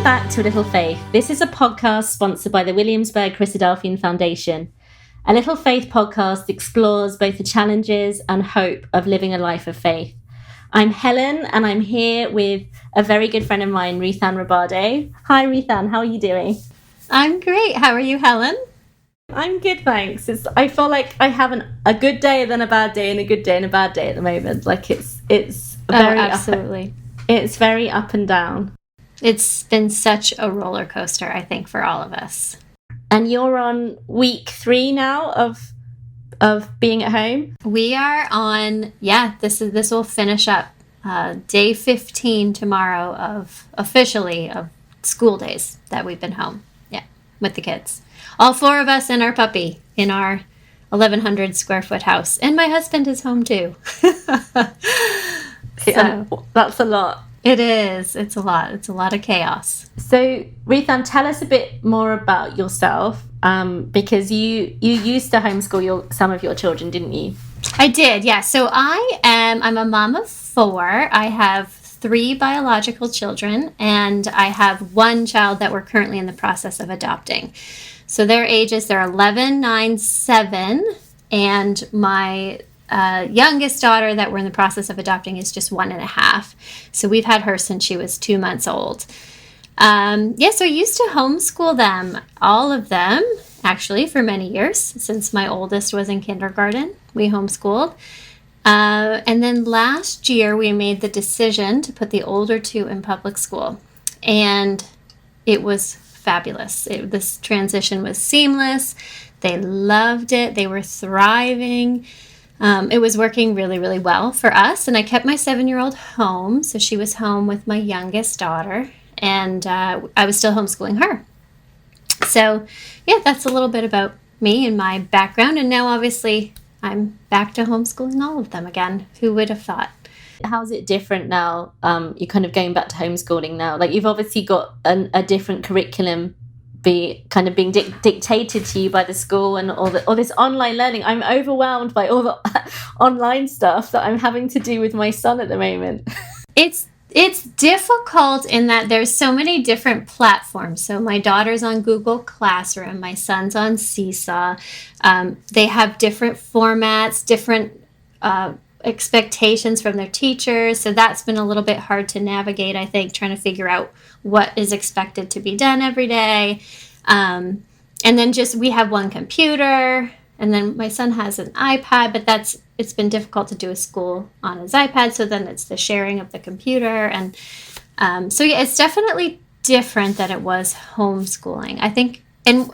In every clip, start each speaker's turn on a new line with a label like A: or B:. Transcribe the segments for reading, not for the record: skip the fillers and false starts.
A: back to A Little Faith. This is a podcast sponsored by the Williamsburg Christadelphian Foundation. A Little Faith podcast explores both the challenges and hope of living a life of faith. I'm Helen, and I'm here with a very good friend of mine, Ruth Ann Ribaudo. Hi, Ruth Ann. How are you doing?
B: I'm great. How are you, Helen?
A: I'm good, thanks. I feel like I have a good day, then a bad day, and a good day and a bad day at the moment. Like it's very
B: absolutely.
A: It's very up and down.
B: It's been such a roller coaster, I think, for all of us.
A: And you're on week 3 now of being at home?
B: We are on, this will finish up day 15 tomorrow of school days that we've been home. Yeah, with the kids. All 4 of us and our puppy in our 1,100 square foot house. And my husband is home too.
A: So, that's a lot.
B: It is. It's a lot. It's a lot of chaos.
A: So, Ruth Ann, tell us a bit more about yourself, because you used to homeschool some of your children, didn't you?
B: I did, yeah. So I'm a mom of 4. I have 3 biological children, and I have 1 child that we're currently in the process of adopting. So their ages, they're 11, 9, 7, and my youngest daughter that we're in the process of adopting is just 1.5. So we've had her since she was 2 months old. So I used to homeschool them, all of them, actually, for many years. Since my oldest was in kindergarten, we homeschooled. And then last year, we made the decision to put the older 2 in public school. And it was fabulous. This transition was seamless. They loved it. They were thriving. It was working really, really well for us. And I kept my 7-year-old home. So she was home with my youngest daughter. And I was still homeschooling her. So, yeah, that's a little bit about me and my background. And now, obviously, I'm back to homeschooling all of them again. Who would have thought?
A: How's it different now? You're kind of going back to homeschooling now. Like, you've obviously got a different curriculum being dictated to you by the school and all this online learning. I'm overwhelmed by all the online stuff that I'm having to do with my son at the moment.
B: It's difficult in that there's so many different platforms. So my daughter's on Google Classroom, my son's on Seesaw. They have different formats, different expectations from their teachers. So that's been a little bit hard to navigate, I think, trying to figure out what is expected to be done every day. And then we have 1 computer, and then my son has an iPad, but it's been difficult to do a school on his iPad. So then it's the sharing of the computer. And it's definitely different than it was homeschooling, I think. And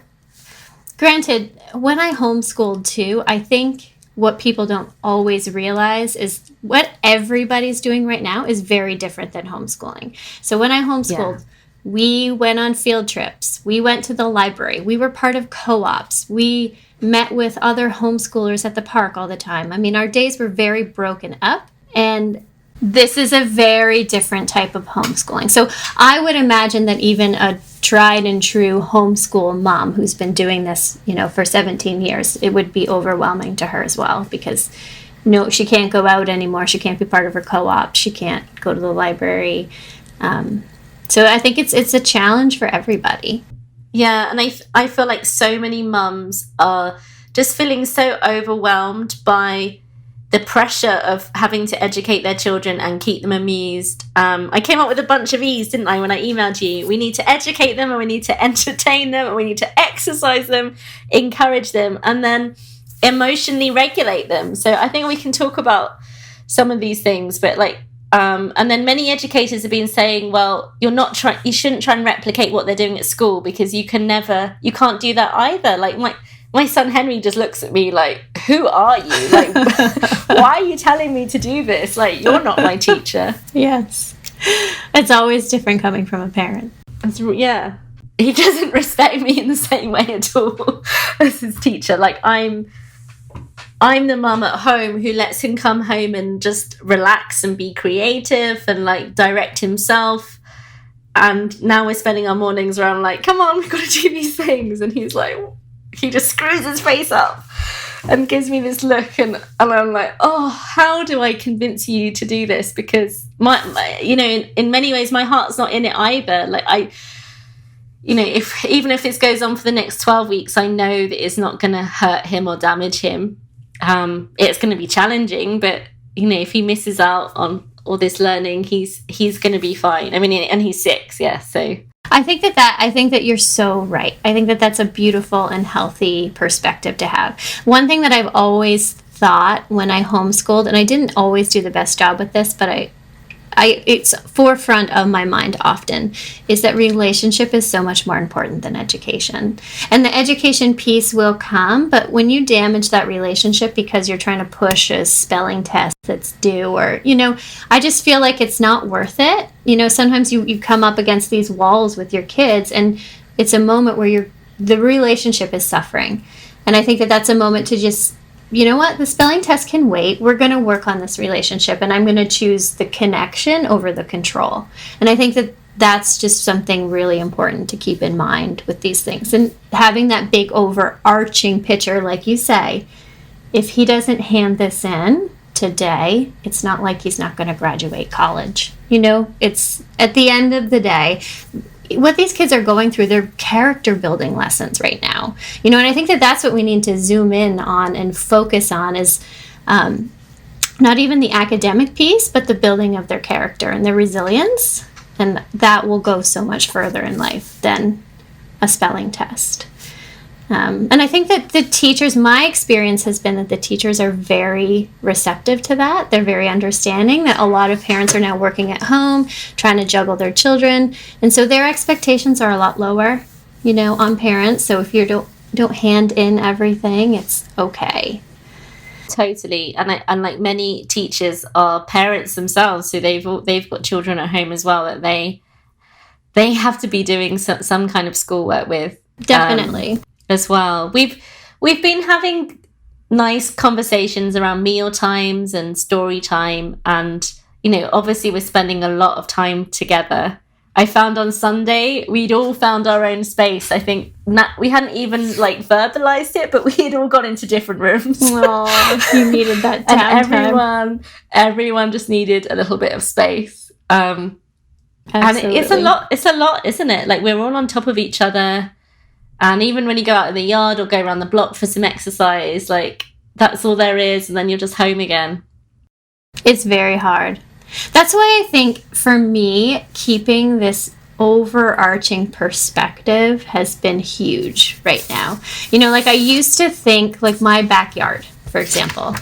B: granted, when I homeschooled too, I think what people don't always realize is what everybody's doing right now is very different than homeschooling. So when I homeschooled, we went on field trips. We went to the library. We were part of co-ops. We met with other homeschoolers at the park all the time. I mean, our days were very broken up, and this is a very different type of homeschooling. So I would imagine that even a tried and true homeschool mom who's been doing this, for 17 years, it would be overwhelming to her as well, because no, she can't go out anymore. She can't be part of her co-op. She can't go to the library. So I think it's a challenge for everybody.
A: Yeah, and I feel like so many mums are just feeling so overwhelmed by the pressure of having to educate their children and keep them amused. I came up with a bunch of E's, didn't I, when I emailed you? We need to educate them, and we need to entertain them, and we need to exercise them, encourage them, and then emotionally regulate them. So I think we can talk about some of these things, but and then many educators have been saying, well, you shouldn't try and replicate what they're doing at school, because you can't do that either. Like my son Henry just looks at me like, who are you? Like, why are you telling me to do this? Like, you're not my teacher.
B: Yes. It's always different coming from a parent.
A: Yeah. He doesn't respect me in the same way at all as his teacher. Like, I'm the mum at home who lets him come home and just relax and be creative and direct himself. And now we're spending our mornings around come on, we've got to do these things. And he's he just screws his face up and gives me this look, and I'm like, oh, how do I convince you to do this? Because my in many ways my heart's not in it either. you know, if even if this goes on for the next 12 weeks, I know that it's not going to hurt him or damage him. It's going to be challenging, but, you know, if he misses out on all this learning, he's going to be fine. I mean, and he's 6, yeah, so...
B: I think that you're so right. I think that that's a beautiful and healthy perspective to have. One thing that I've always thought when I homeschooled, and I didn't always do the best job with this, but it's forefront of my mind often, is that relationship is so much more important than education. And the education piece will come, but when you damage that relationship because you're trying to push a spelling test that's due, or, you know, I just feel like it's not worth it. You know, sometimes you come up against these walls with your kids, and it's a moment where the relationship is suffering. And I think that that's a moment to just, you know what, the spelling test can wait. We're going to work on this relationship, and I'm going to choose the connection over the control. And I think that that's just something really important to keep in mind with these things. And having that big overarching picture, like you say, if he doesn't hand this in today, it's not like he's not going to graduate college. You know, it's at the end of the day, what these kids are going through, they're character building lessons right now. You know, and I think that that's what we need to zoom in on and focus on is not even the academic piece, but the building of their character and their resilience. And that will go so much further in life than a spelling test. And I think that the teachers, my experience has been that the teachers are very receptive to that. They're very understanding that a lot of parents are now working at home, trying to juggle their children. And so their expectations are a lot lower, you know, on parents. So if you don't hand in everything, it's okay.
A: Totally. And like many teachers are parents themselves, so they've got children at home as well that they have to be doing some kind of schoolwork with.
B: Definitely.
A: As well. We've been having nice conversations around meal times and story time, and, you know, obviously we're spending a lot of time together. I found on Sunday we'd all found our own space. I think we hadn't even like verbalized it, but we had all gone into different rooms.
B: Oh, you needed that
A: and everyone just needed a little bit of space. And it's a lot, isn't it? Like, we're all on top of each other. And even when you go out in the yard or go around the block for some exercise, like, that's all there is, and then you're just home again.
B: It's very hard. That's why I think, for me, keeping this overarching perspective has been huge right now. You know, like, I used to think, like, my backyard, for example.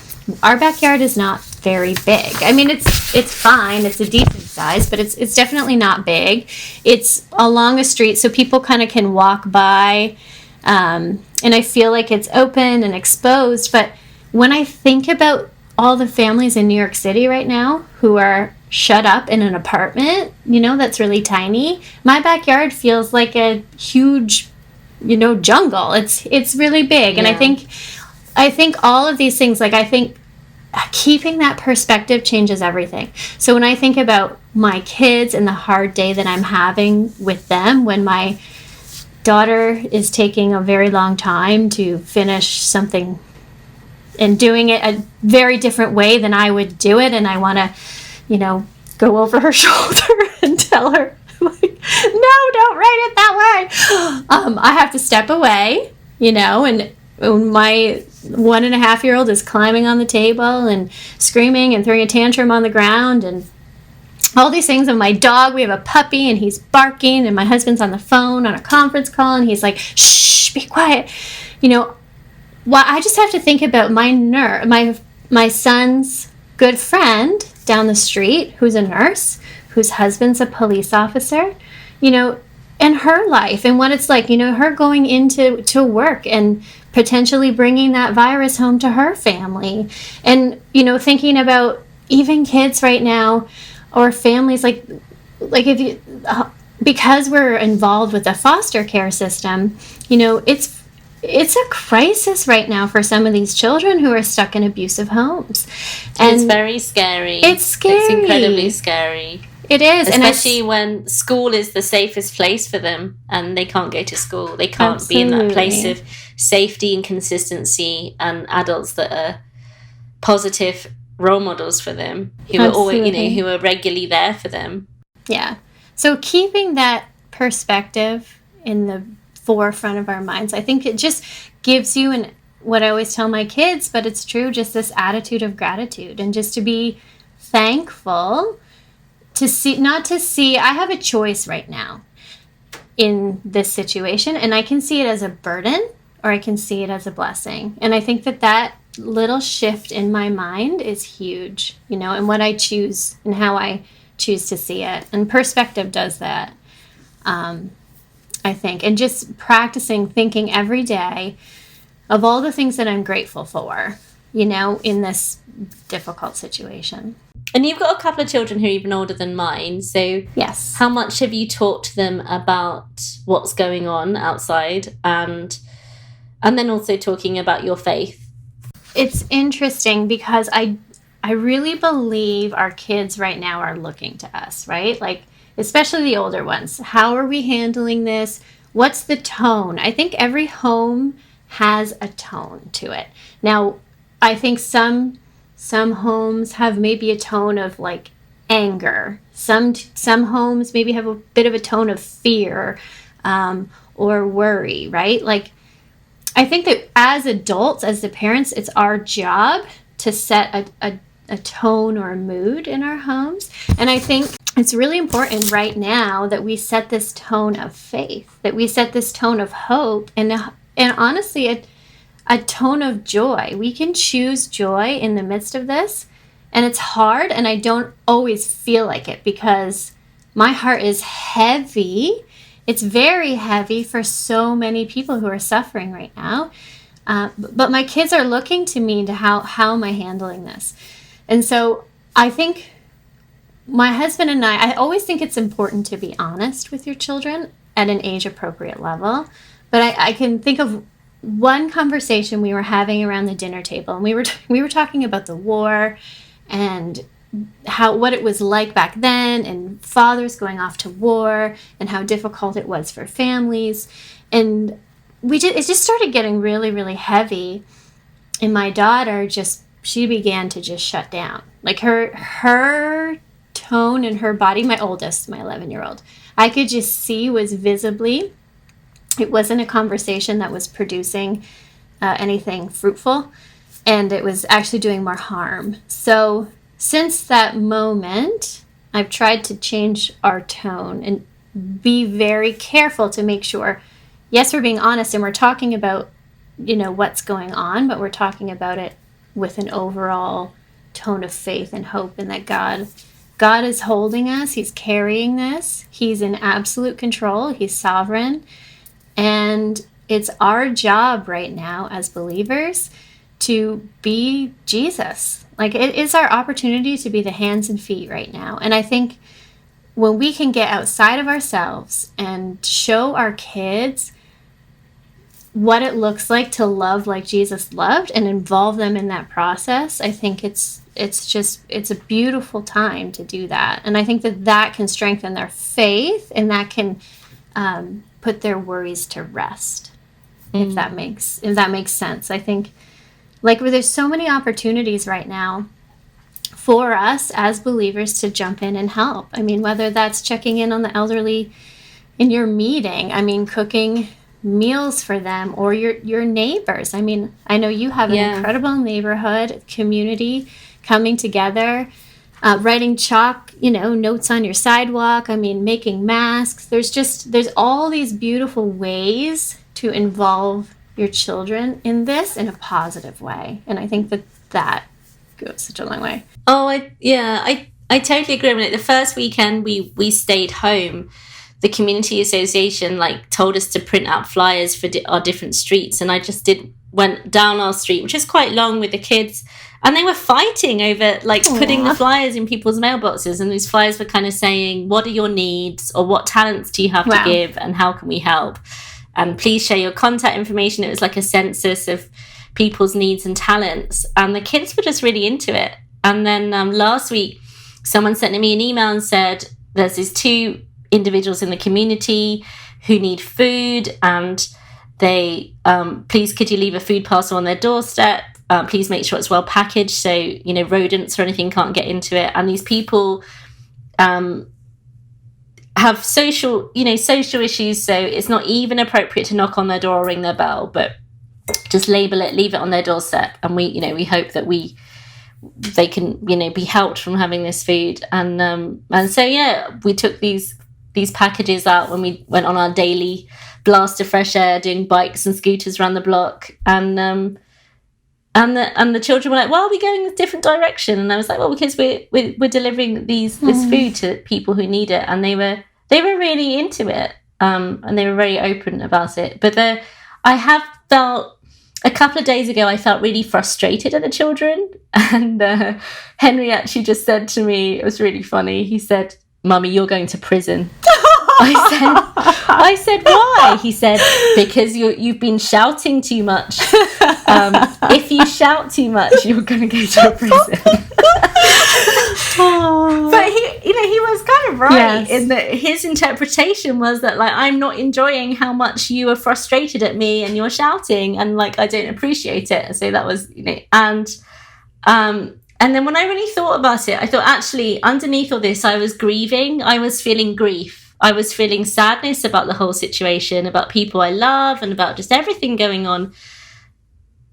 B: Our backyard is not very big. I mean, it's fine. It's a decent size, but it's definitely not big. It's along a street, so people kind of can walk by, and I feel like it's open and exposed. But when I think about all the families in New York City right now who are shut up in an apartment, you know, that's really tiny, my backyard feels like a huge, you know, jungle. It's really big. Yeah. And I think all of these things, like, I think keeping that perspective changes everything. So when I think about my kids and the hard day that I'm having with them, when my daughter is taking a very long time to finish something and doing it a very different way than I would do it, and I want to, you know, go over her shoulder and tell her, like, no, don't write it that way. I have to step away, you know, and my 1.5-year-old is climbing on the table and screaming and throwing a tantrum on the ground and all these things. And my dog, we have a puppy, and he's barking, and my husband's on the phone on a conference call, and he's like, shh, be quiet. You know, well, I just have to think about my son's good friend down the street, who's a nurse, whose husband's a police officer, you know, and her life and what it's like, you know, her going into work and potentially bringing that virus home to her family. And, you know, thinking about even kids right now, or families, like if you, because we're involved with the foster care system, you know, it's a crisis right now for some of these children who are stuck in abusive homes. And
A: it's very scary.
B: It's scary.
A: It's incredibly scary.
B: It is.
A: Especially when school is the safest place for them and they can't go to school. They can't be in that place of safety and consistency, and adults that are positive role models for them, who are always, you know, who are regularly there for them.
B: Yeah. So keeping that perspective in the forefront of our minds. I think it just gives you, and what I always tell my kids, but it's true, just this attitude of gratitude, and just to be thankful to see, not to see, I have a choice right now in this situation, and I can see it as a burden or I can see it as a blessing. And I think that little shift in my mind is huge, and what I choose and how I choose to see it. And perspective does that, I think. And just practicing thinking every day of all the things that I'm grateful for, in this difficult situation.
A: And you've got a couple of children who are even older than mine. So
B: yes,
A: how much have you talked to them about what's going on outside, and then also talking about your faith?
B: It's interesting because I really believe our kids right now are looking to us, right? Like, especially the older ones. How are we handling this? What's the tone? I think every home has a tone to it. Now, I think some homes have maybe a tone of like anger. Some homes maybe have a bit of a tone of fear, or worry, right? Like, I think that as adults, as the parents, it's our job to set a tone or a mood in our homes. And I think it's really important right now that we set this tone of faith, that we set this tone of hope, and honestly, a tone of joy. We can choose joy in the midst of this. And it's hard, and I don't always feel like it because my heart is heavy. It's very heavy for so many people who are suffering right now. But my kids are looking to me to how am I handling this? And so I think my husband and I always think it's important to be honest with your children at an age-appropriate level. But I can think of one conversation we were having around the dinner table, and we were talking about the war and what it was like back then, and fathers going off to war, and how difficult it was for families. And it just started getting really, really heavy. And my daughter she began to just shut down. Like her tone and her body, my oldest, my 11-year-old, I could just see was visibly, it wasn't a conversation that was producing anything fruitful, and it was actually doing more harm. So since that moment, I've tried to change our tone and be very careful to make sure, yes, we're being honest and we're talking about, what's going on, but we're talking about it with an overall tone of faith and hope, and that God is holding us. He's carrying this. He's in absolute control. He's sovereign. And it's our job right now as believers to be Jesus. Like, it is our opportunity to be the hands and feet right now. And I think when we can get outside of ourselves and show our kids what it looks like to love like Jesus loved and involve them in that process, I think it's a beautiful time to do that. And I think that can strengthen their faith, and that can put their worries to rest, if that makes sense. I think, like, there's so many opportunities right now for us as believers to jump in and help. I mean, whether that's checking in on the elderly in your meeting, I mean, cooking meals for them, or your neighbors. I mean, I know you have an incredible neighborhood community coming together, writing chalk, notes on your sidewalk. I mean, making masks. There's all these beautiful ways to involve your children in this in a positive way. And I think that goes such a long way.
A: Oh, I totally agree. I mean, the first weekend we stayed home, the community association told us to print out flyers for our different streets, and I just went down our street, which is quite long, with the kids, and they were fighting over putting the flyers in people's mailboxes, and these flyers were kind of saying, what are your needs, or what talents do you have to give, and how can we help, and please share your contact information. It was like a census of people's needs and talents, and the kids were just really into it. And then last week someone sent me an email and said there's these two individuals in the community who need food, and they please could you leave a food parcel on their doorstep, please make sure it's well packaged so rodents or anything can't get into it. And these people have social issues, so it's not even appropriate to knock on their door or ring their bell, but just label it, leave it on their doorstep, and we hope that they can be helped from having this food. And so we took these packages out when we went on our daily blast of fresh air, doing bikes and scooters around the block, and the children were like, "Well, we're going a different direction," and I was like, "Well, because we're delivering this food to people who need it," and they were really into it, and they were very open about it. But I have felt, a couple of days ago, I felt really frustrated at the children, and Henry actually just said to me, it was really funny. He said, "Mummy, you're going to prison." I said, "Why?" He said, "Because you've been shouting too much. If you shout too much, you're going to go to prison." But he was kind of right, yes, in that his interpretation was that, like, I'm not enjoying how much you are frustrated at me and you're shouting, and like I don't appreciate it. So that was, and then when I really thought about it, I thought actually underneath all this, I was grieving. I was feeling grief. I was feeling sadness about the whole situation, about people I love, and about just everything going on.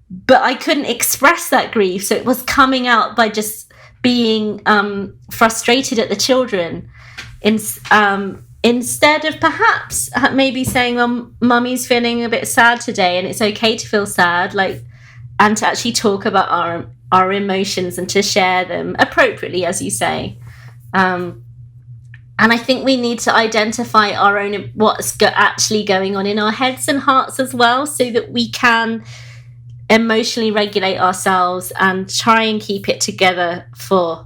A: But I couldn't express that grief, so it was coming out by just being frustrated at the children, instead of perhaps maybe saying, "Well, Mummy's feeling a bit sad today, and it's okay to feel sad," and to actually talk about our emotions and to share them appropriately, as you say. And I think we need to identify our own, what's actually going on in our heads and hearts as well, so that we can emotionally regulate ourselves and try and keep it together for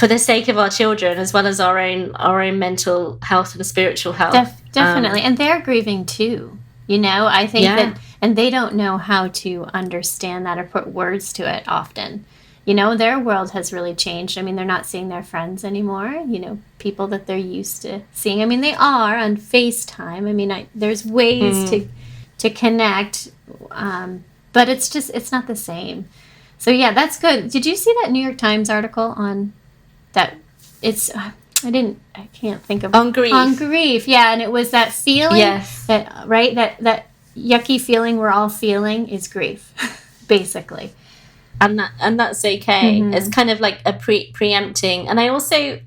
A: the sake of our children, as well as our own mental health and spiritual health.
B: Definitely. And they're grieving too, I think that, and they don't know how to understand that or put words to it often. Their world has really changed. I mean, they're not seeing their friends anymore, people that they're used to seeing. I mean, they are on FaceTime. I mean, there's ways to connect, but it's not the same. So yeah, that's good. Did you see that New York Times article on that? It's I can't think of
A: on grief.
B: Yeah, and it was that feeling,
A: yes,
B: that that yucky feeling we're all feeling is grief, basically.
A: And that's okay. Mm-hmm. It's kind of like a preempting. And I also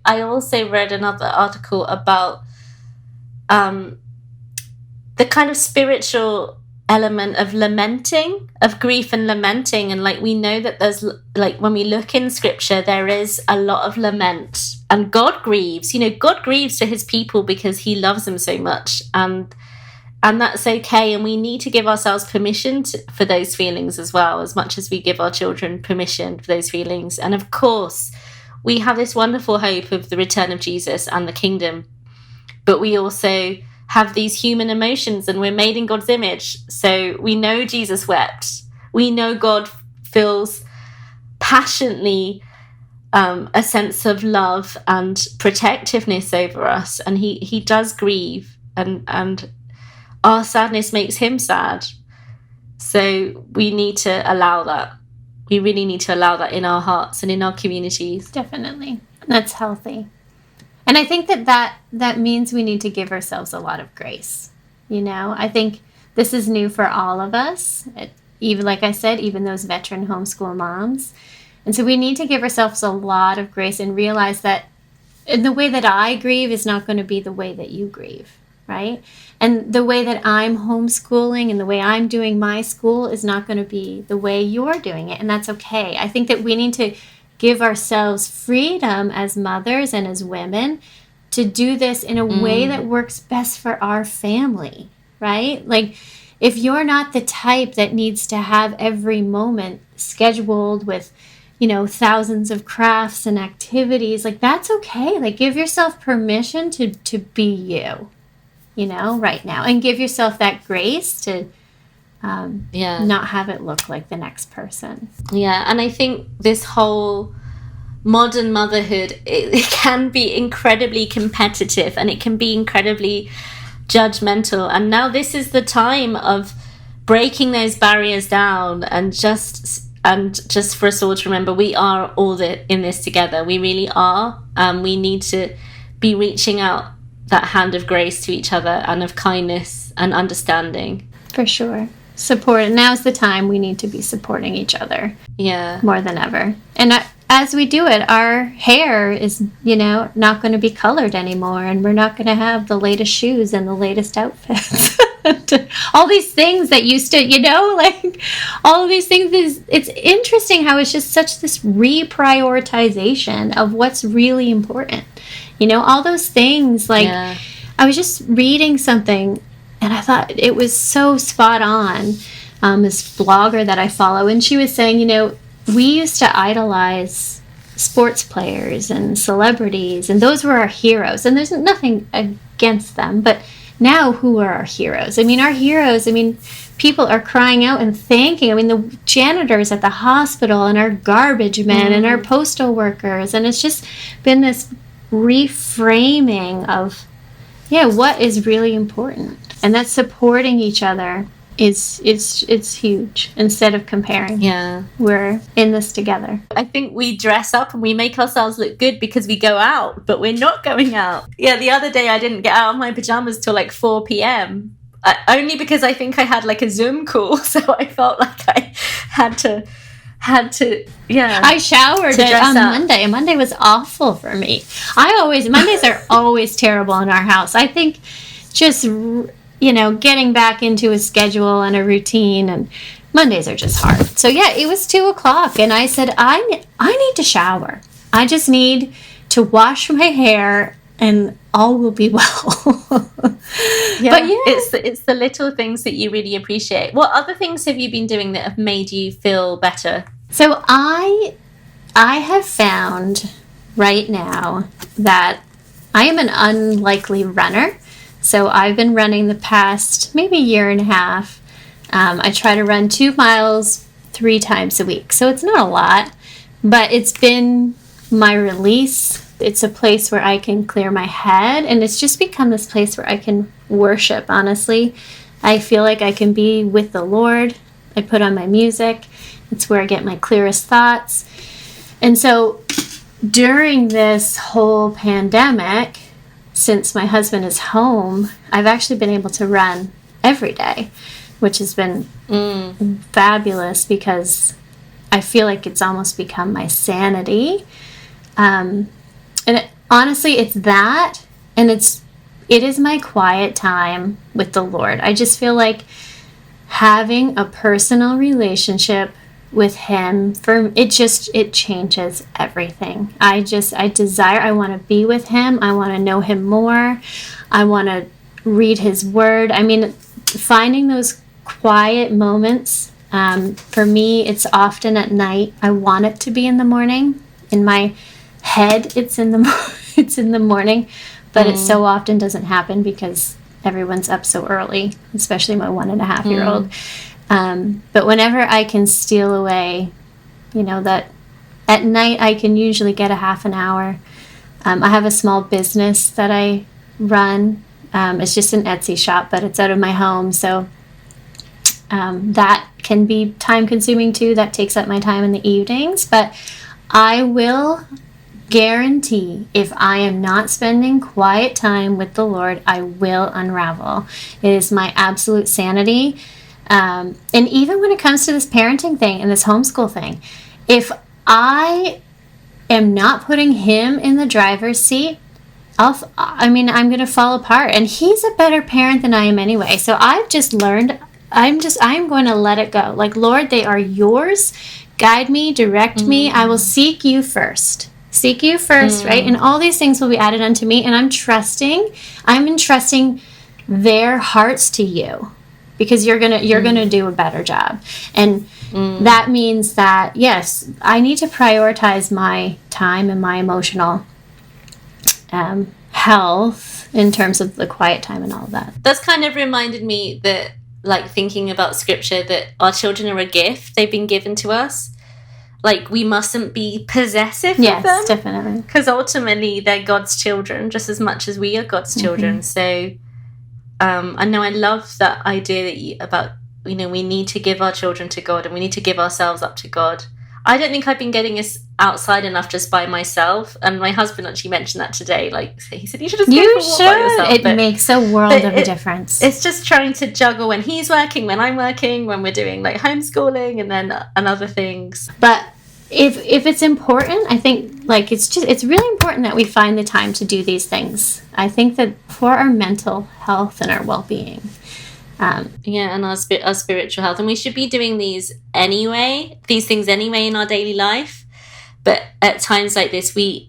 A: read another article about the kind of spiritual element of lamenting, of grief and lamenting. And like, we know that there's, like, when we look in scripture, there is a lot of lament, and God grieves. God grieves for his people because he loves them so much, and that's okay. And we need to give ourselves permission for those feelings as well, as much as we give our children permission for those feelings. And of course, we have this wonderful hope of the return of Jesus and the kingdom, but we also have these human emotions, and we're made in God's image. So we know Jesus wept. We know God feels passionately a sense of love and protectiveness over us, and he does grieve, and our sadness makes him sad. So we need to allow that. We really need to allow that in our hearts and in our communities.
B: Definitely. That's healthy. And I think that means we need to give ourselves a lot of grace. I think this is new for all of us. Even, like I said, even those veteran homeschool moms. And so we need to give ourselves a lot of grace and realize that the way that I grieve is not going to be the way that you grieve, right? And the way that I'm homeschooling and the way I'm doing my school is not going to be the way you're doing it. And that's okay. I think that we need to give ourselves freedom as mothers and as women to do this in a way that works best for our family, right? Like, if you're not the type that needs to have every moment scheduled with, thousands of crafts and activities, like, that's okay. Like, give yourself permission to be you, right now, and give yourself that grace to not have it look like the next person.
A: Yeah, and I think this whole modern motherhood, it can be incredibly competitive, and it can be incredibly judgmental. And now this is the time of breaking those barriers down, and just for us all to remember, we are all in this together. We really are. We need to be reaching out that hand of grace to each other and of kindness and understanding.
B: For sure. Support. Now's the time we need to be supporting each other.
A: Yeah.
B: More than ever. And as we do it, our hair is, not going to be colored anymore. And we're not going to have the latest shoes and the latest outfits. All these things that used to, like all of these things it's interesting how it's just such this reprioritization of what's really important. All those things, like I was just reading something and I thought it was so spot on. This blogger that I follow, and she was saying, we used to idolize sports players and celebrities, and those were our heroes. And there's nothing against them, but now who are our heroes? Our heroes, people are crying out and thanking. The janitors at the hospital and our garbage men and our postal workers. And it's just been this reframing of, what is really important. And that supporting each other it's huge instead of comparing.
A: Yeah.
B: We're in this together.
A: I think we dress up and we make ourselves look good because we go out, but we're not going out. Yeah, the other day I didn't get out of my pajamas till like 4 p.m. Only because I think I had like a Zoom call, so I felt like I had to
B: I showered on Monday, and Monday was awful for me. Mondays are always terrible in our house. I think just getting back into a schedule and a routine, and Mondays are just hard. So it was 2:00 and I said, I need to shower. I just need to wash my hair and all will be well. But
A: it's the little things that you really appreciate. What other things have you been doing that have made you feel better?
B: So I have found right now that I am an unlikely runner. So I've been running the past maybe year and a half. I try to run 2 miles 3 times a week. So it's not a lot, but it's been my release. It's a place where I can clear my head, and it's just become this place where I can worship, honestly. I feel like I can be with the Lord. I put on my music. It's where I get my clearest thoughts. And so during this whole pandemic, since my husband is home, I've actually been able to run every day, which has been fabulous because I feel like it's almost become my sanity. Honestly, it's that, and it is my quiet time with the Lord. I just feel like having a personal relationship with him, it changes everything. I want to be with him. I want to know him more. I want to read his word. Finding those quiet moments, for me, it's often at night. I want it to be in the morning. In my head, it's in the morning, but it so often doesn't happen because everyone's up so early, especially my 1.5-year-old. But whenever I can steal away, that at night I can usually get a half an hour. I have a small business that I run. It's just an Etsy shop, but it's out of my home. So that can be time consuming too. That takes up my time in the evenings. But I will guarantee if I am not spending quiet time with the Lord, I will unravel. It is my absolute sanity. And even when it comes to this parenting thing and this homeschool thing, if I am not putting him in the driver's seat, I'm going to fall apart. And he's a better parent than I am anyway. So I've just learned, I'm going to let it go. Like, Lord, they are yours. Guide me, direct me. I will seek you first. Seek you first, right? And all these things will be added unto me. And I'm entrusting their hearts to you, because you're gonna do a better job. And that means that, yes, I need to prioritize my time and my emotional health in terms of the quiet time and all of that.
A: That's kind of reminded me that, like, thinking about scripture, that our children are a gift. They've been given to us. Like, we mustn't be possessive of them.
B: Yes, definitely.
A: Because ultimately they're God's children just as much as we are God's children. So I know I love that idea that we need to give our children to God, and we need to give ourselves up to God. I don't think I've been getting us outside enough just by myself. And my husband actually mentioned that today. Like, he said, you should just go for a walk by yourself.
B: It makes a world of a difference.
A: It's just trying to juggle when he's working, when I'm working, when we're doing like homeschooling and other things.
B: But if it's important, I think like it's really important that we find the time to do these things. I think that for our mental health and our well-being.
A: And our spiritual health, and we should be doing these things anyway in our daily life. But at times like this, we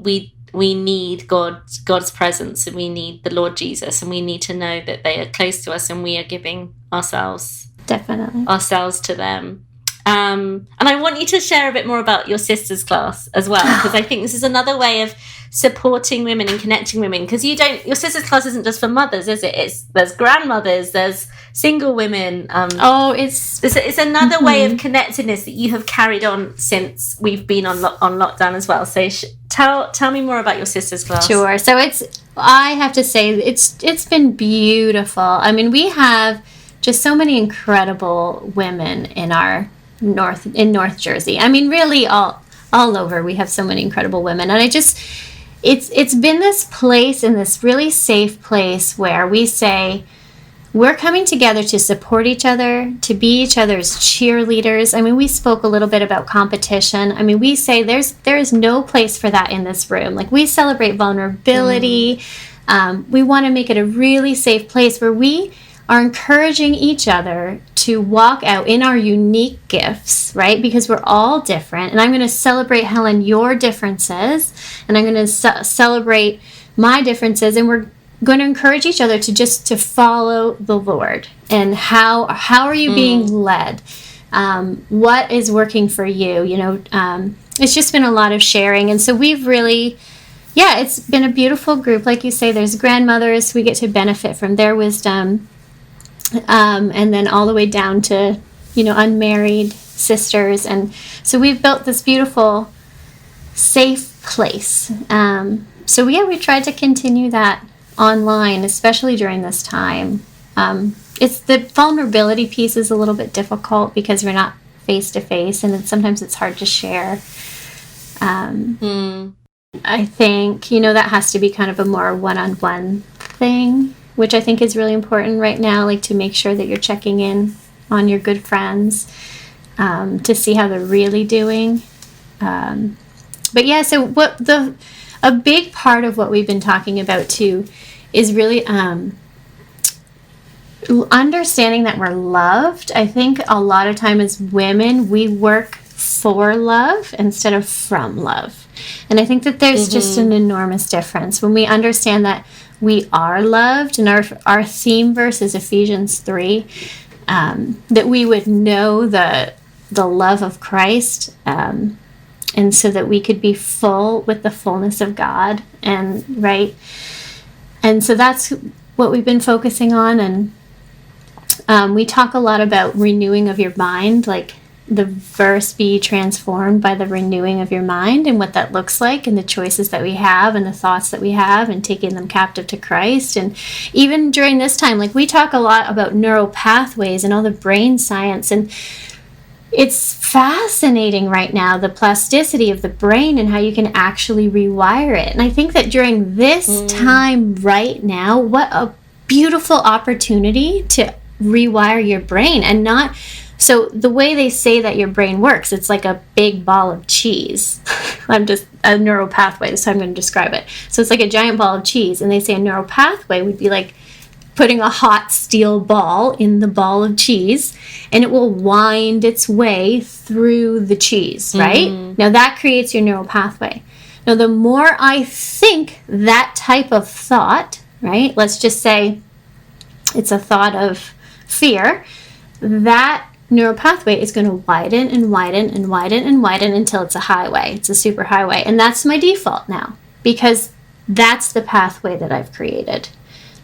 A: need God's presence, and we need the Lord Jesus, and we need to know that they are close to us, and we are giving ourselves to them. And I want you to share a bit more about your sisters class as well, because I think this is another way of supporting women and connecting women, because your sisters class isn't just for mothers, is it? There's grandmothers, there's single women. It's another way of connectedness that you have carried on since we've been on lockdown as well. So tell me more about your sisters class.
B: Sure. So I have to say it's been beautiful. I mean, we have just so many incredible women in North Jersey. I mean, really all over. We have so many incredible women, and it's been this place, in this really safe place where we say we're coming together to support each other, to be each other's cheerleaders. I mean, we spoke a little bit about competition. I mean, we say there is no place for that in this room. Like, we celebrate vulnerability. We want to make it a really safe place where we are encouraging each other to walk out in our unique gifts, right? Because we're all different. And I'm going to celebrate, Helen, your differences. And I'm going to celebrate my differences. And we're going to encourage each other to follow the Lord. And how are you being led? What is working for you? It's just been a lot of sharing. And so we've really... it's been a beautiful group. Like you say, there's grandmothers. We get to benefit from their wisdom. And then all the way down to, unmarried sisters. And so we've built this beautiful, safe place. We tried to continue that online, especially during this time. It's the vulnerability piece is a little bit difficult because we're not face to face, and sometimes it's hard to share. I think, that has to be kind of a more one-on-one thing, which I think is really important right now, like to make sure that you're checking in on your good friends to see how they're really doing. So a big part of what we've been talking about too is really understanding that we're loved. I think a lot of time as women, we work for love instead of from love. And I think that there's just an enormous difference when we understand that we are loved, and our theme verse is Ephesians 3, that we would know the love of Christ, and so that we could be full with the fullness of God, and so that's what we've been focusing on. And we talk a lot about renewing of your mind, like the verse, be transformed by the renewing of your mind, and what that looks like, and the choices that we have, and the thoughts that we have, and taking them captive to Christ. And even during this time, like, we talk a lot about neural pathways and all the brain science, and it's fascinating right now, the plasticity of the brain and how you can actually rewire it. And I think that during this time right now, what a beautiful opportunity to rewire your brain. And not so the way they say that your brain works, it's like a big ball of cheese. I'm just a neural pathway, so I'm going to describe it. So it's like a giant ball of cheese, and they say a neural pathway would be like putting a hot steel ball in the ball of cheese, and it will wind its way through the cheese, right? Now that creates your neural pathway. Now the more I think that type of thought, right? Let's just say it's a thought of fear, that neural pathway is going to widen and widen and widen and widen until it's a highway. It's a super highway. And that's my default now, because that's the pathway that I've created.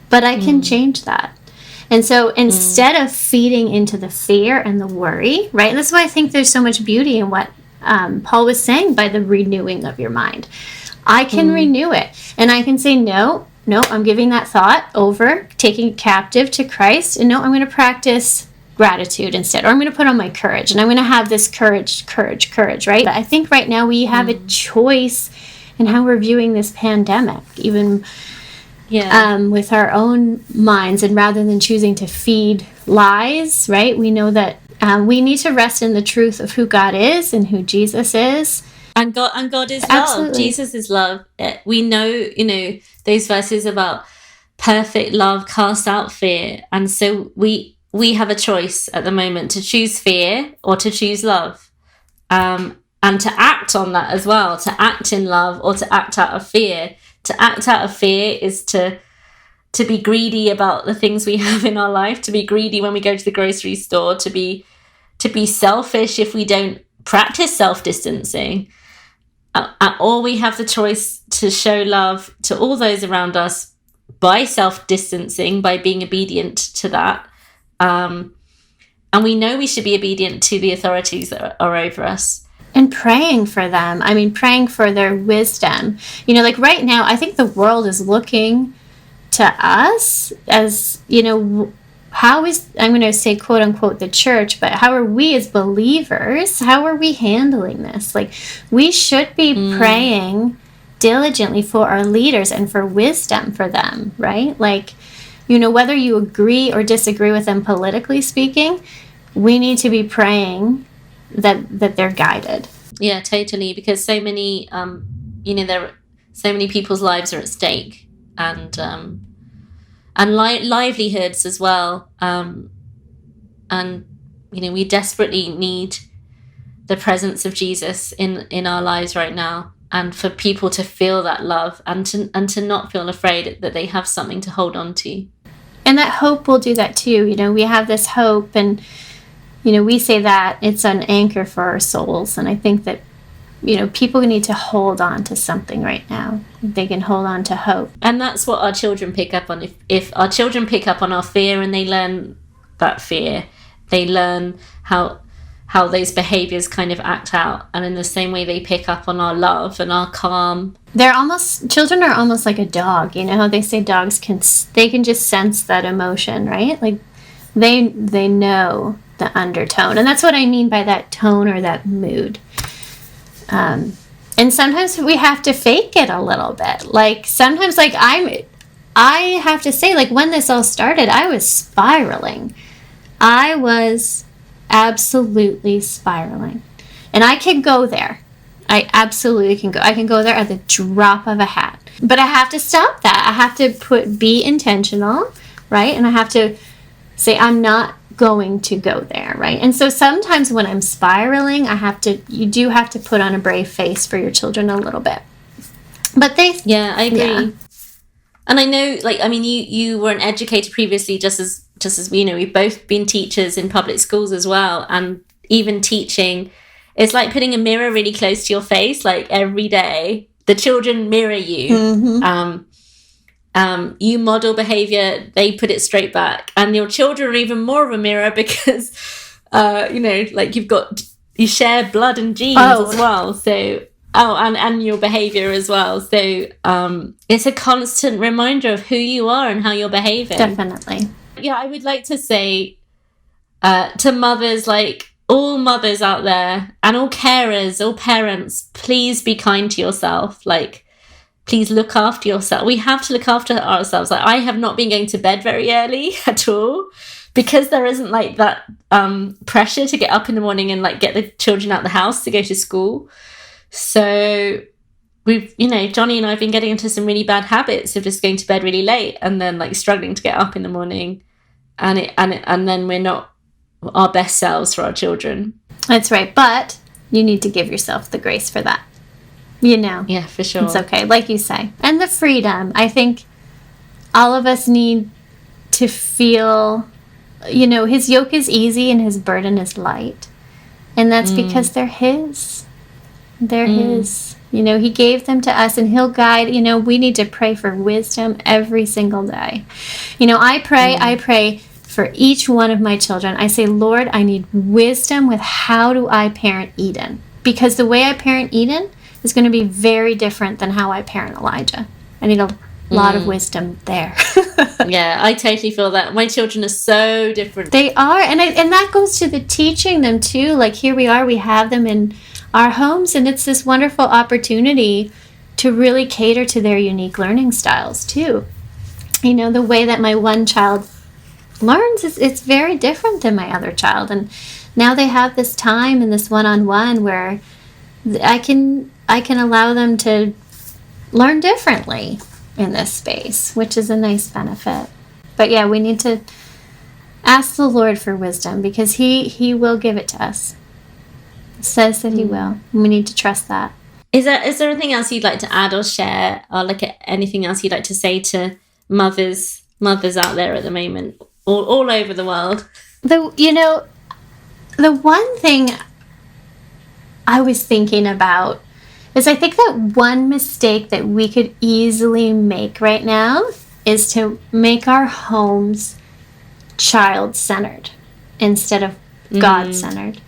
B: But I can change that. And so instead of feeding into the fear and the worry, right? And that's why I think there's so much beauty in what Paul was saying by the renewing of your mind. I can renew it. And I can say, no, I'm giving that thought over, taking it captive to Christ. And no, I'm going to practice gratitude instead, or I'm going to put on my courage, and I'm going to have this courage, right? But I think right now we have a choice in how we're viewing this pandemic, even with our own minds, and rather than choosing to feed lies, right? We know that we need to rest in the truth of who God is and who Jesus is.
A: And God is
B: Absolutely.
A: love. Jesus is love. We know, those verses about perfect love casts out fear. And so we have a choice at the moment to choose fear or to choose love. And to act on that as well, to act in love or to act out of fear. To act out of fear is to be greedy about the things we have in our life, to be greedy when we go to the grocery store, to be selfish if we don't practice self-distancing. Or we have the choice to show love to all those around us by self-distancing, by being obedient to that. And we know we should be obedient to the authorities that are over us.
B: And praying for them. I mean, praying for their wisdom. Like right now, I think the world is looking to us as, how is, I'm going to say quote unquote the church, but how are we as believers, how are we handling this? Like, we should be praying diligently for our leaders and for wisdom for them, right? Like, whether you agree or disagree with them politically speaking, we need to be praying that they're guided.
A: Yeah, totally. Because so many, so many people's lives are at stake, and livelihoods as well. And we desperately need the presence of Jesus in our lives right now, and for people to feel that love and to not feel afraid that they have something to hold on to.
B: And that hope will do that too. We have this hope, and we say that it's an anchor for our souls. And I think that, people need to hold on to something right now. They can hold on to hope.
A: And that's what our children pick up on. If our children pick up on our fear and they learn that fear, they learn how those behaviors kind of act out. And in the same way, they pick up on our love and our calm.
B: Children are almost like a dog. How they say dogs can just sense that emotion, right? Like they know the undertone. And that's what I mean by that tone or that mood. And sometimes we have to fake it a little bit. Like sometimes, like I have to say, like when this all started, I was spiraling. I was absolutely spiraling. And I can go there. I absolutely can go. I can go there at the drop of a hat. But I have to stop that. I have to be intentional, right? And I have to say, I'm not going to go there, right? And so sometimes when I'm spiraling, you do have to put on a brave face for your children a little bit. But I agree.
A: Yeah. And I know, you were an educator previously, just as we've both been teachers in public schools as well. And even teaching, it's like putting a mirror really close to your face, like every day. The children mirror you. Mm-hmm. You model behavior, they put it straight back. And your children are even more of a mirror because, you share blood and genes as well. So, and your behavior as well. So it's a constant reminder of who you are and how you're behaving.
B: Definitely.
A: Yeah, I would like to say to mothers, like all mothers out there and all carers, all parents, please be kind to yourself. Like, please look after yourself. We have to look after ourselves. Like, I have not been going to bed very early at all because there isn't like that pressure to get up in the morning and like get the children out the house to go to school. So we've, Johnny and I have been getting into some really bad habits of just going to bed really late and then like struggling to get up in the morning, and then we're not our best selves for our children.
B: That's right. But you need to give yourself the grace for that.
A: Yeah, for sure.
B: It's okay, like you say. And the freedom. I think all of us need to feel, his yoke is easy and his burden is light. And that's because they're his. They're his. He gave them to us and he'll guide. We need to pray for wisdom every single day. I pray for each one of my children. I say, Lord, I need wisdom with how do I parent Eden? Because the way I parent Eden is going to be very different than how I parent Elijah. I need a lot of wisdom there.
A: Yeah, I totally feel that. My children are so different.
B: They are, and that goes to the teaching them too. Like, here we are, we have them in our homes, and it's this wonderful opportunity to really cater to their unique learning styles too. You know, the way that my one child learns it's very different than my other child, and now they have this time and this one-on-one where I can allow them to learn differently in this space, which is a nice benefit. But yeah, we need to ask the Lord for wisdom, because he will give it to us. It says that he will. And we need to trust that.
A: Is there anything else you'd like to add or share, or like anything else you'd like to say to mothers out there at the moment, all over the world?
B: The one thing I was thinking about is, I think that one mistake that we could easily make right now is to make our homes child-centered instead of God-centered.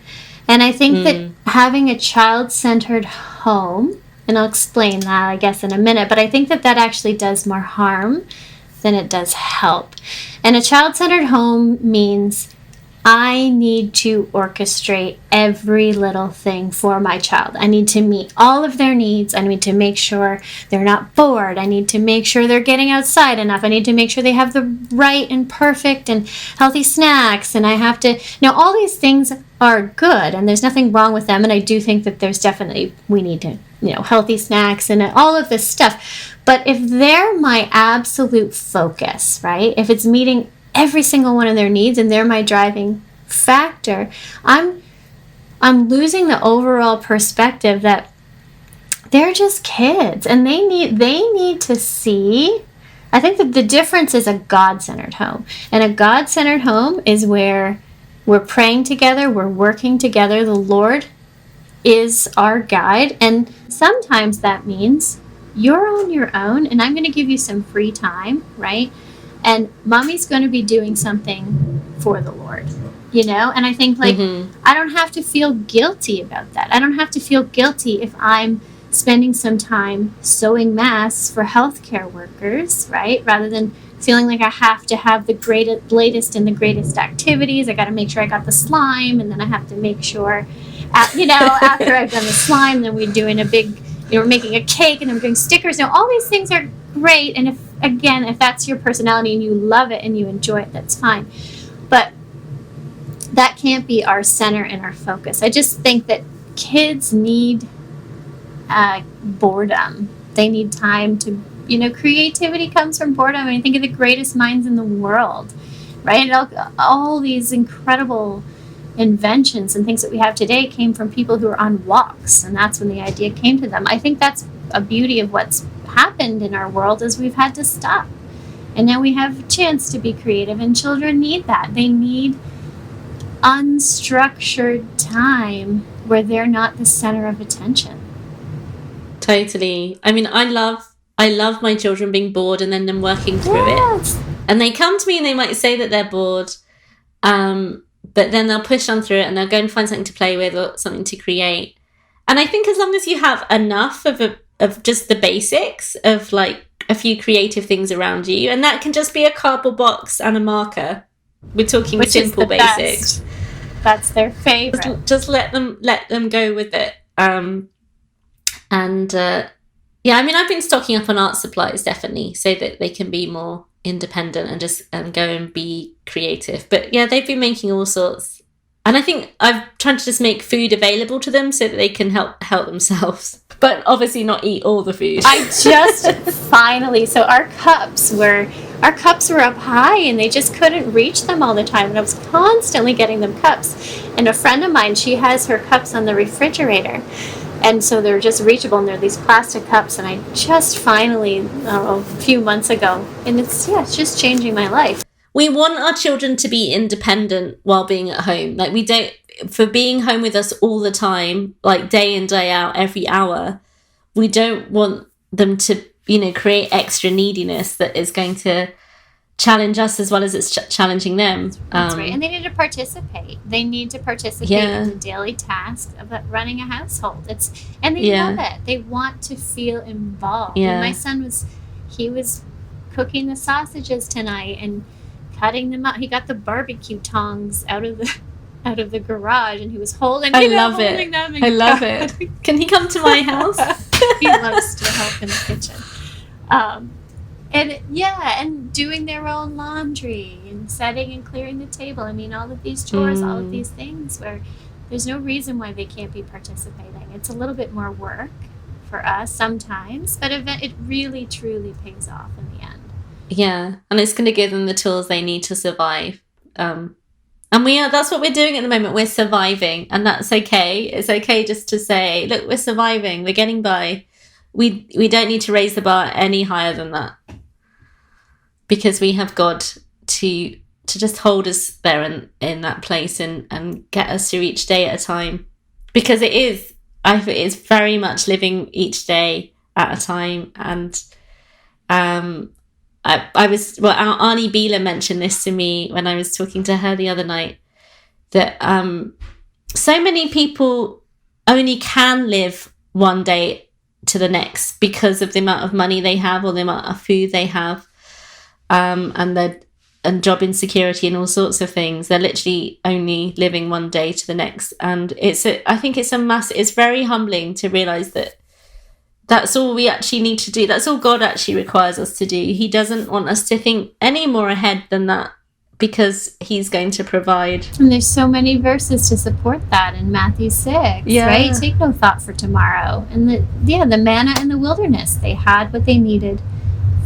B: And I think that having a child-centered home, and I'll explain that, I guess, in a minute, but I think that actually does more harm than it does help. And a child-centered home means I need to orchestrate every little thing for my child. I need to meet all of their needs. I need to make sure they're not bored. I need to make sure they're getting outside enough. I need to make sure they have the right and perfect and healthy snacks. And I have to, all these things are good, and there's nothing wrong with them. And I do think that there's definitely, we need to, healthy snacks and all of this stuff. But if they're my absolute focus, right? If it's meeting every single one of their needs and they're my driving factor, I'm losing the overall perspective that they're just kids, and they need to see. I think that the difference is a God-centered home. And a God-centered home is where we're praying together, we're working together, the Lord is our guide, and sometimes that means you're on your own and I'm going to give you some free time, right? And mommy's going to be doing something for the Lord, And I think, I don't have to feel guilty about that. I don't have to feel guilty if I'm spending some time sewing masks for healthcare workers, right? Rather than feeling like I have to have the latest and the greatest activities. I got to make sure I got the slime, and then I have to make sure, after I've done the slime, then we're doing a big, we're making a cake, and then we're doing stickers. All these things are great, and if that's your personality and you love it and you enjoy it, that's fine. But that can't be our center and our focus. I just think that kids need boredom. They need time to, creativity comes from boredom. I mean, think of the greatest minds in the world, right? All these incredible inventions and things that we have today came from people who are on walks, and that's when the idea came to them. I think that's a beauty of what's happened in our world, is we've had to stop, and now we have a chance to be creative, and children need that. They need unstructured time where they're not the center of attention.
A: Totally. I mean, I love my children being bored and then them working through it. And they come to me and they might say that they're bored, but then they'll push on through it and they'll go and find something to play with or something to create. And I think as long as you have enough of just the basics of like a few creative things around you, and that can just be a cardboard box and a marker. We're talking simple basics.
B: Best. That's their favorite.
A: Just let them go with it. Yeah, I mean, I've been stocking up on art supplies, definitely, so that they can be more independent and just go and be creative. But yeah, they've been making all sorts. And I think I've tried to just make food available to them so that they can help themselves. But obviously not eat all the food.
B: I just finally, so our cups were up high and they just couldn't reach them all the time. And I was constantly getting them cups. And a friend of mine, she has her cups on the refrigerator. And so they're just reachable, and they're these plastic cups. And I just finally, a few months ago, and it's just changing my life.
A: We want our children to be independent while being at home. Like, we don't, for being home with us all the time, like day in, day out, every hour, we don't want them to, create extra neediness that is going to challenge us as well as it's challenging them.
B: That's right. And they need to participate. They need to participate in the daily task of running a household. They love it. They want to feel involved. Yeah. And my son was cooking the sausages tonight and cutting them up. He got the barbecue tongs out of the garage, and he was holding them.
A: I love it. Can he come to my house?
B: He loves to help in the kitchen. And doing their own laundry and setting and clearing the table. I mean, all of these chores, all of these things where there's no reason why they can't be participating. It's a little bit more work for us sometimes, but it really, truly pays off in the end.
A: Yeah, and it's going to give them the tools they need to survive. And that's what we're doing at the moment. We're surviving, and that's okay. It's okay just to say, look, we're surviving. We're getting by. We don't need to raise the bar any higher than that, because we have God to just hold us there in that place and get us through each day at a time. Because it's very much living each day at a time. And Arnie Beeler mentioned this to me when I was talking to her the other night, that so many people only can live one day to the next because of the amount of money they have or the amount of food they have, and job insecurity and all sorts of things. They're literally only living one day to the next. And I think it's very humbling to realize that that's all we actually need to do. That's all God actually requires us to do. He doesn't want us to think any more ahead than that, because he's going to provide.
B: And there's so many verses to support that in Matthew 6, right? Take no thought for tomorrow. And the manna in the wilderness, they had what they needed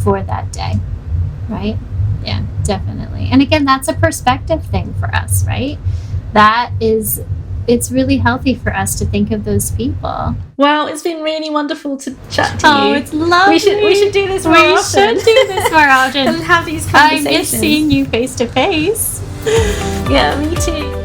B: for that day, right? Yeah, definitely. And again, that's a perspective thing for us, right? It's really healthy for us to think of those people.
A: Well, it's been really wonderful to chat to you.
B: Oh, it's lovely.
A: We should do this more often.
B: And
A: have these conversations.
B: I miss seeing you face to face.
A: Yeah, me too.